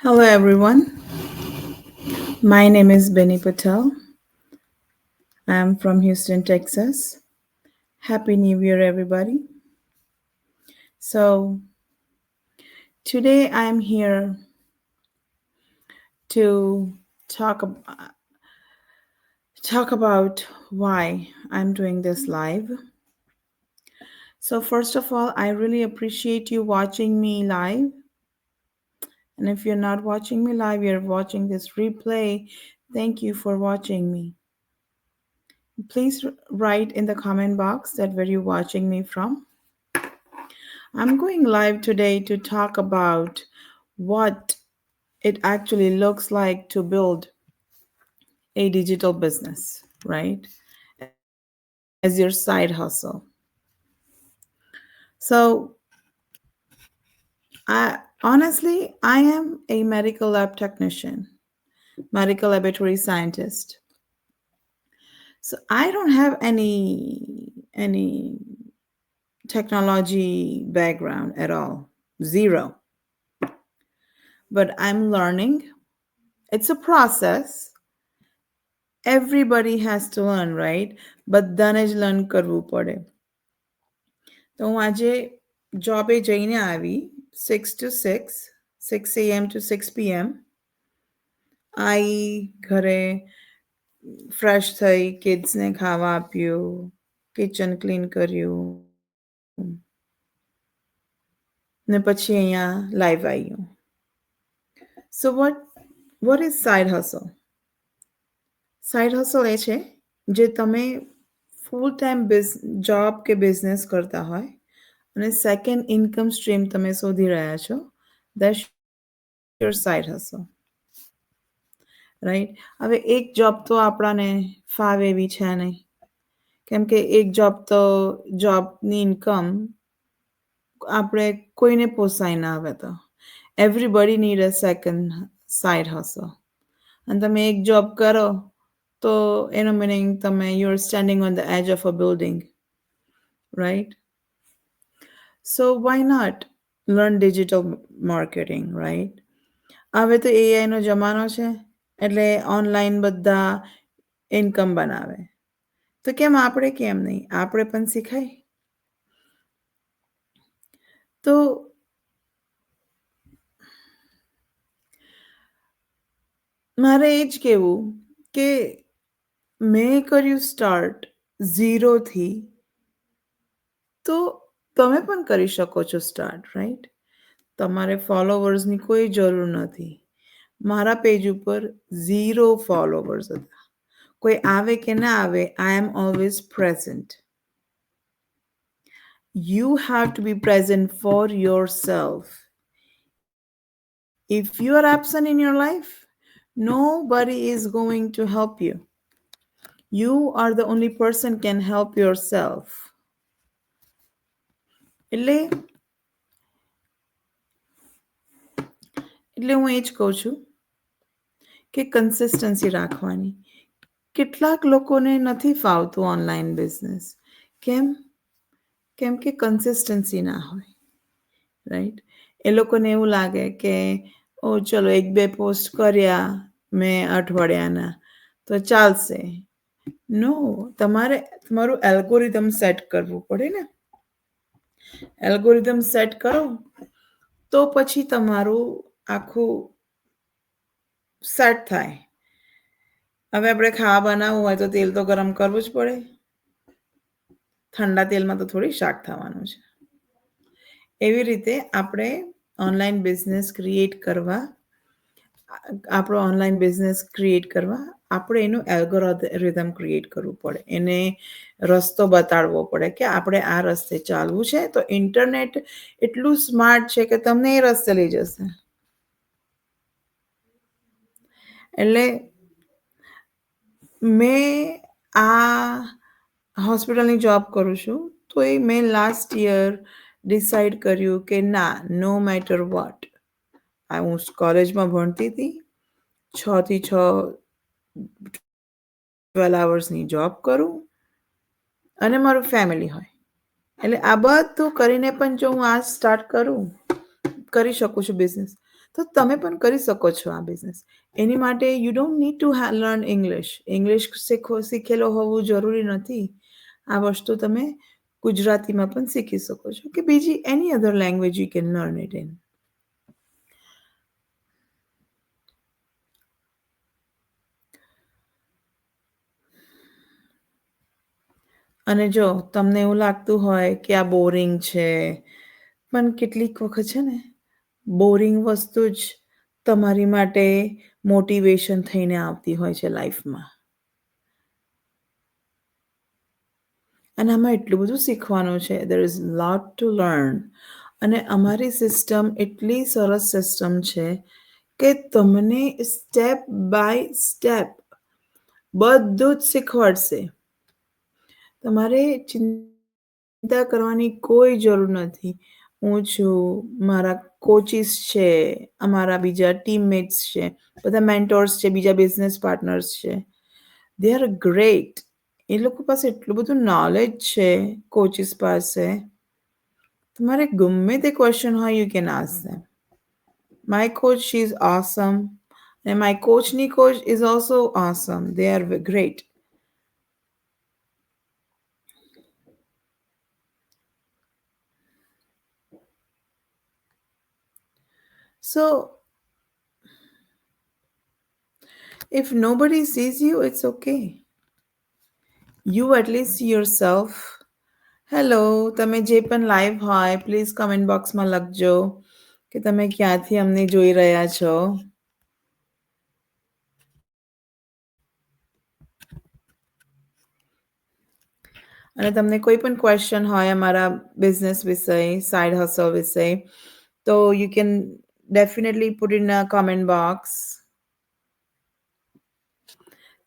Hello, everyone. My name is Benny Patel. I'm from Houston, Texas. Happy New Year, everybody. So, today I'm here to talk, talk about why I'm doing this live. So, first of all, I really appreciate you watching me live. And if you're not watching me live, you're watching this replay. Thank you for watching me. Please write in the comment box that where you're watching me from. I'm going live today to talk about what it actually looks like to build a digital business, right? As your side hustle. So, honestly, I am a medical lab technician, medical laboratory scientist. So, I don't have any technology background at all. Zero. But I'm learning. It's a process. Everybody has to learn, right? બધાને જ learn કરવું પડે. તો હું આજે જોબે જઈને આવી 6 to 6, 6 a.m. to 6 p.m. आई ઘરે ફ્રેશ થઈ કિડ્સને ખાવા આપ્યું કિચન ક્લીન કર્યું ને પછી અહીંયા લાઈવ આવ્યું. So what is side hustle? Side hustle એ છે જે તમે ફૂલ ટાઈમ જોબ કે બિઝનેસ કરતા હોય અને સેકન્ડ ઇન્કમ સ્ટ્રીમ તમે શોધી રહ્યા છો. That's your side hustle, right? હવે એક જોબ તો આપણાને ફાવે એવી છે નહીં, કેમ કે એક જોબ તો જોબની ઇન્કમ આપણે કોઈને પોસાય ના આવે. તો everybody need a second side hustle. અને તમે એક જોબ કરો તો એનો મિનિંગ તમે you are standing on the edge of a building, right? So why not learn digital marketing, right? હવે તો એઆઈનો જમાનો છે એટલે ઓનલાઈન બધા ઇન્કમ બનાવે. તો કેમ આપણે કેમ નહીં, આપણે પણ શીખાય. તો મારે એ જ કહેવું કે મેં કર્યું સ્ટાર્ટ ઝીરોથી, તો તમે પણ કરી શકો છો સ્ટાર્ટ, રાઈટ? તમારે ફોલોવર્સની કોઈ જરૂર નથી. મારા પેજ ઉપર 0 ફોલોવર્સ હતા. કોઈ આવે કે ના આવે, I am always present. You have to be present for yourself. If you are absent in your life, nobody is going to help you. You are the only person can help yourself. એટલે એટલે હું એ જ કહું છું કે consistency રાખવાની. કેટલાક લોકોને નથી ફાવતું ઓનલાઈન બિઝનેસ. કેમ? કેમ કે કન્સિસ્ટન્સી ના હોય, રાઈટ? એ લોકોને એવું લાગે કે ઓ ચલો 1-2 પોસ્ટ કર્યા મેં અઠવાડિયાના તો ચાલશે. નો, તમારે તમારું એલ્ગોરિધમ સેટ કરવું પડે ને. એલ્ગોરિધમ સેટ કરો તો પછી તમારું આખું સેટ થાય. હવે આપણે ખાવા બનાવવું હોય તો તેલ તો ગરમ કરવું જ પડે. ઠંડા તેલમાં તો થોડી શાક થવાનું છે. એવી રીતે આપણે ઓનલાઈન બિઝનેસ ક્રિએટ કરવા, આપણો ઓનલાઈન બિઝનેસ ક્રિએટ કરવા આપણે એનું એલ્ગોરિધમ ક્રિએટ કરવું પડે. એને રસ્તો બતાડવો પડે કે આપણે આ રસ્તે ચાલવું છે. તો ઇન્ટરનેટ એટલું સ્માર્ટ છે કે તમને એ રસ્તે લઈ જશે. એટલે મેં આ હોસ્પિટલની જોબ કરું છું તો એ મેં લાસ્ટ યર ડિસાઈડ કર્યું કે ના, નો મેટર વોટ, હું કોલેજમાં ભણતી હતી, 6 થી 6 12 અવર્સની જોબ કરું અને મારું ફેમિલી હોય. એટલે આ બધું કરીને પણ જો હું આ સ્ટાર્ટ કરું, કરી શકું છું બિઝનેસ, તો તમે પણ કરી શકો છો આ બિઝનેસ. એની માટે you don't need to learn English. English શીખેલો હોવું જરૂરી નથી. આ વસ્તુ તમે ગુજરાતીમાં પણ શીખી શકો છો કે બીજી any other language you can learn it in. અને જો તમને એવું લાગતું હોય કે આ બોરિંગ છે, પણ કેટલીક વખત છે ને બોરિંગ વસ્તુ જ તમારી માટે મોટિવેશન થઈને આવતી હોય છે લાઈફમાં. અને આમાં એટલું બધું શીખવાનું છે. There is lot to learn. અને અમારી સિસ્ટમ એટલી સરસ સિસ્ટમ છે કે તમને સ્ટેપ બાય સ્ટેપ બધું જ શીખવાડશે. તમારે ચિંતા કરવાની કોઈ જરૂર નથી. હું છું, મારા કોચિસ છે, અમારા બીજા ટીમમેટ્સ છે, બધા મેન્ટોર્સ છે, બીજા બિઝનેસ પાર્ટનર્સ છે. They are great. એ લોકો પાસે એટલું બધું નોલેજ છે કોચિસ પાસે. તમારે ગમે તે ક્વેશ્ચન હોય you can ask them. My coach she is awesome. And my coachની coach is also awesome. They are great. So if nobody sees you, it's okay. You at least see yourself. Hello, તમે જે પણ live હોય please comment બોક્સમાં લખજો કે તમે ક્યાંથી અમને જોઈ રહ્યા છો. અને તમને કોઈ પણ ક્વેશ્ચન હોય અમારા બિઝનેસ વિષય, સાઇડ હસલ વિષય, તો you can definitely put in a comment box.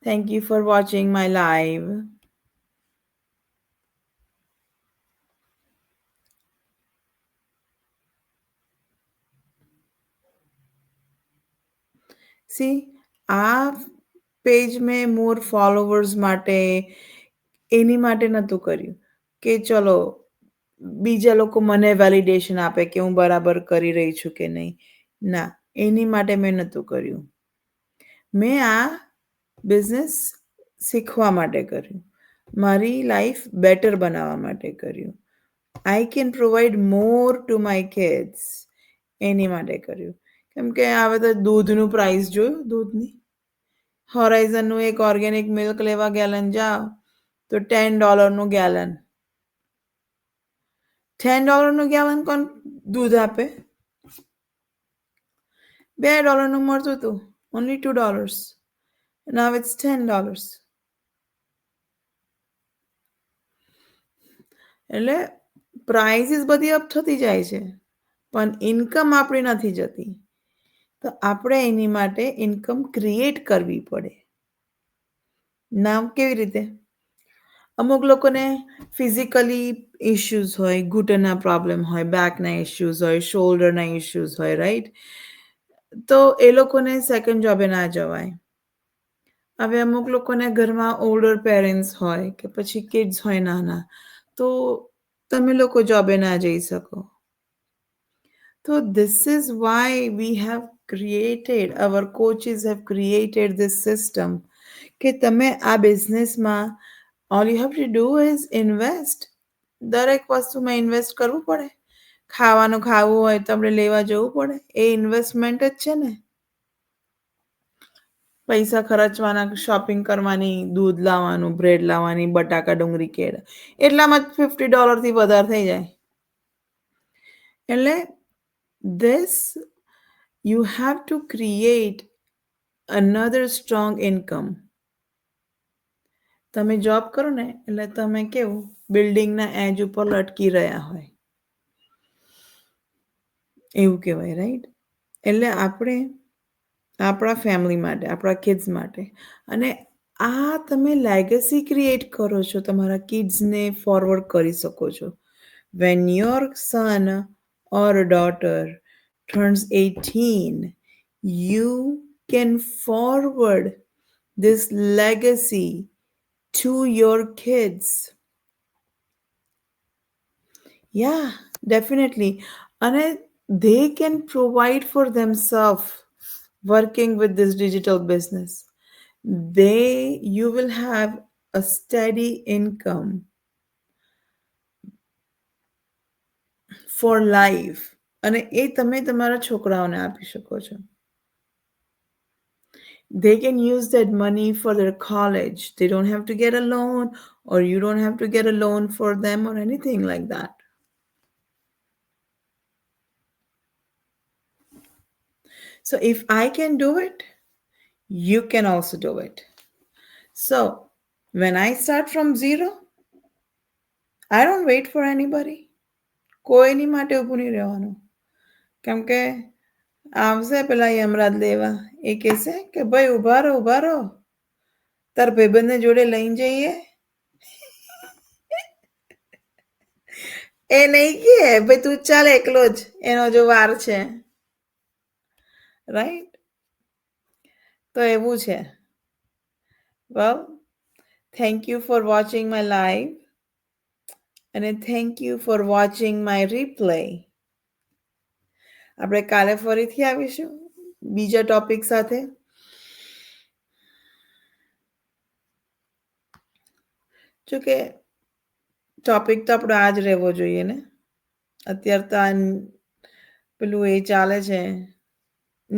Thank you for watching my live. C આ પેજ મેં મોર ફોલોવર્સ માટે એની માટે નહોતું કર્યું કે ચલો બીજા લોકો મને વેલિડેશન આપે કે હું બરાબર કરી રહી છું કે નહીં. ના, એની માટે મેં નહોતું કર્યું. મેં આ બિઝનેસ શીખવા માટે કર્યું. મારી લાઈફ બેટર બનાવવા માટે કર્યું. I can provide more to my kids એની માટે કર્યું. કેમ કે હવે તો દૂધનું પ્રાઇસ જોયું, દૂધની હોરાઇઝનનું એક ઓર્ગેનિક મિલ્ક લેવા ગેલન જાઓ તો $10 ગેલન. $10 ગેલન કોણ દૂધ આપે? $2 મળતું હતું. ઓનલી $2. Now it's $10. એટલે પ્રાઇસીસ બધી અપ થતી જાય છે પણ ઇન્કમ આપણી નથી જતી. તો આપણે એની માટે ઇન્કમ ક્રિએટ કરવી પડે. નામ કેવી રીતે? અમુક લોકોને ફિઝિકલી ઇશ્યુઝ હોય, ઘૂંટણના પ્રોબ્લેમ હોય, બેકના ઇશ્યુઝ હોય, શોલ્ડરના ઇશ્યુઝ હોય, રાઈટ? તો એ લોકોને સેકન્ડ જોબે ના જવાય. હવે અમુક લોકોને ઘરમાં ઓલ્ડર પેરેન્ટ્સ હોય કે પછી કિડ્સ હોય નાના, તો તમે લોકો જોબે ના જઈ શકો. તો this is why we have created, our coaches have created this system કે તમે આ બિઝનેસમાં all you have to do is invest. દરેક વસ્તુમાં ઇન્વેસ્ટ કરવું પડે. ખાવાનું ખાવું હોય તો આપણે લેવા જવું પડે. એ ઇન્વેસ્ટમેન્ટ જ છે ને. પૈસા ખર્ચવાના, શોપિંગ કરવાની, દૂધ લાવવાનું, બ્રેડ લાવવાની, બટાકા, ડુંગળી, કેળા, એટલામાં જ $50 વધારે થઈ જાય. એટલે this you have to create another strong income. તમે જોબ કરો ને એટલે તમે કેવું બિલ્ડિંગના એજ ઉપર લટકી રહ્યા હોય એવું કહેવાય, રાઈટ? એટલે આપણે આપણા ફેમિલી માટે, આપણા કિડ્સ માટે, અને આ તમે લેગસી ક્રિએટ કરો છો, તમારા કિડ્સને ફોરવર્ડ કરી શકો છો. When your son or daughter turns 18, you can forward this legacy to your kids. Yeah, definitely. અને they can provide for themselves working with this digital business. You will have a steady income for life, અને એ તમે તમારા છોકરાઓને આપી શકો છો. They can use that money for their college. They don't have to get a loan, or you don't have to get a loan for them or anything like that. So if I can do it, you can also do it. So when I start from zero, I don't wait for anybody. કોઈની માટે ઊભું નહીં રહેવાનું. કેમ કે આવશે પેલા યમરાજ લેવા, એ કહેશે કે ભાઈ ઊભા રહો, તાર ભાઈબંધને જોડે લઈને જઈએ. એ નહીં કે ભાઈ તું ચાલ એકલો જ, એનો જો વાર છે, રાઈટ? તો એવું છે. Well, thank you for watching my live, અને thank you for watching my replay. આપણે કાલે ફરીથી આવીશું બીજા ટોપિક સાથે. જો કે ટોપિક તો આપણો આ જ રહેવો જોઈએ ને. અત્યારે તો આ પેલું એ ચાલે છે,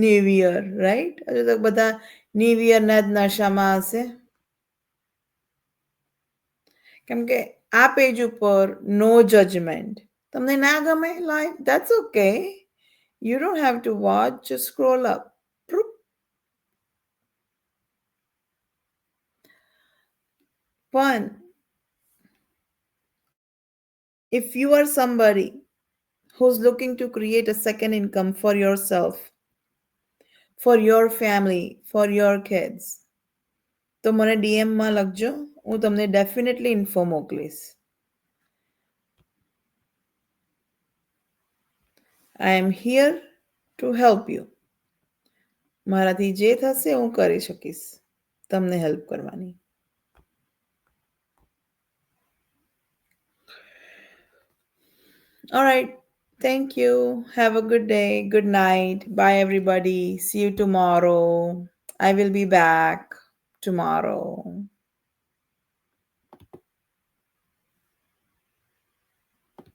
ન્યૂ યર, રાઈટ? હજુ તો બધા ન્યૂ યરના જ નશામાં હશે. કેમ કે આ પેજ ઉપર નો જજમેન્ટ. તમને ના ગમે live, that's okay. You don't have to watch, just scroll up. Fun. If you are somebody who's looking to create a second income for yourself, for your family, for your kids, તો મને ડીએમમાં લખજો, હું તમને definitely info મોકલીશ. I am here to help you. મારાથી જે થશે હું કરી શકીશ તમને હેલ્પ કરવાની. All right. Thank you. Have a good day. Good night. Bye, everybody. See you tomorrow. I will be back tomorrow.